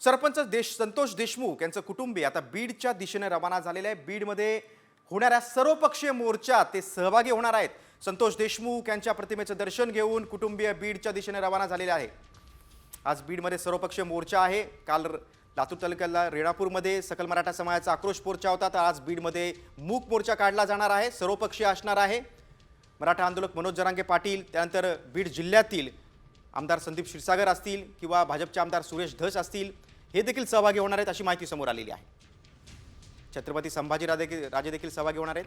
सरपंच संतोष देशमुख यांचं कुटुंबीय आता बीडच्या दिशेने रवाना झालेले आहे। बीडमध्ये होणाऱ्या सर्वपक्षीय मोर्चात ते सहभागी होणार आहेत। संतोष देशमुख यांच्या प्रतिमेचं दर्शन घेऊन कुटुंबीय बीडच्या दिशेने रवाना झालेले आहे। आज बीडमध्ये सर्वपक्षीय मोर्चा आहे। काल लातूर तालुक्याला रेणापूरमध्ये सकल मराठा समाजाचा आक्रोश मोर्चा होता, तर आज बीडमध्ये मूक मोर्चा काढला जाणार आहे, सर्वपक्षीय असणार आहे। मराठा आंदोलक मनोज जरांगे पाटील, त्यानंतर बीड जिल्ह्यातील आमदार संदीप क्षीरसागर असतील किंवा भाजपचे आमदार सुरेश धस असतील, हे देखील सहभागी होणार आहेत अशी माहिती समोर आलेली आहे। छत्रपती संभाजीराजे देखील सहभागी होणार आहेत।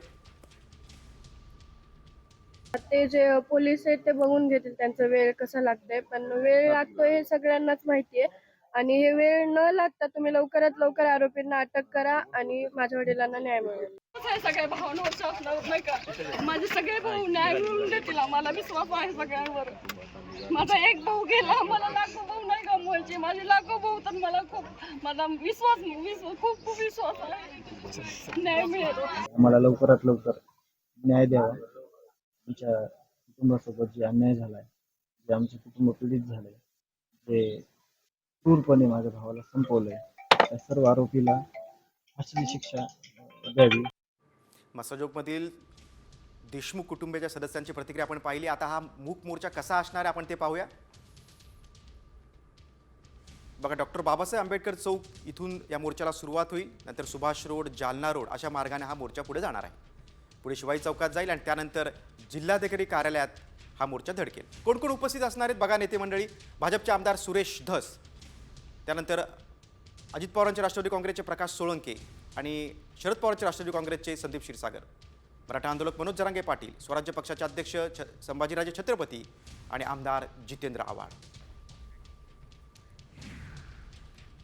ते जे पोलीस आहेत ते बघून घेतील त्यांचा वेळ कसा लागतोय, पण वेळ लागतोय हे सगळ्यांनाच माहिती आहे आणि हे वेळ न लागता तुम्ही लवकरात लवकर आरोपींना अटक करा आणि माझ्या वडिलांना न्याय मिळेल। सगळे भावनावर नाही का, माझे सगळे भाऊ न्याय मिळवून देतील, मला विश्वास आहे सगळ्यांवर। माझा एक भाऊ गेला, मला लाखो भाऊ नाही गमवायचे, माझे लाखो भाऊ, तर मला माझा विश्वास खूप विश्वास आहे न्याय मिळेल। मला लवकरात लवकर न्याय द्यावा। आमच्या कुटुंबासोबत जे अन्याय झालाय, जे आमचे कुटुंब पीडित झाले, जे क्रूरपणे माझ्या भावाला संपवलंय, त्या सर्व आरोपीला फाशीची शिक्षा द्यावी। मसाजोगमधील देशमुख कुटुंबाच्या सदस्यांची प्रतिक्रिया आपण पाहिली। आता हा मूक मोर्चा कसा असणार आहे आपण ते पाहूया। बघा, डॉक्टर बाबासाहेब आंबेडकर चौक इथून या मोर्चाला सुरुवात होईल, नंतर सुभाष रोड, जालना रोड अशा मार्गाने हा मोर्चा पुढे जाणार आहे। पुढे शिवाई चौकात जाईल आणि त्यानंतर जिल्हाधिकारी कार्यालयात हा मोर्चा धडकेल। कोण कोण उपस्थित असणार आहेत बघा, नेते मंडळी, भाजपचे आमदार सुरेश धस, त्यानंतर अजित पवारांचे राष्ट्रवादी काँग्रेसचे प्रकाश सोळंके आणि शरद पवारांचे राष्ट्रवादी काँग्रेसचे संदीप क्षीरसागर, मराठा आंदोलक मनोज जरांगे पाटील, स्वराज्य पक्षाचे अध्यक्ष संभाजीराजे छत्रपती आणि आमदार जितेंद्र आव्हाड।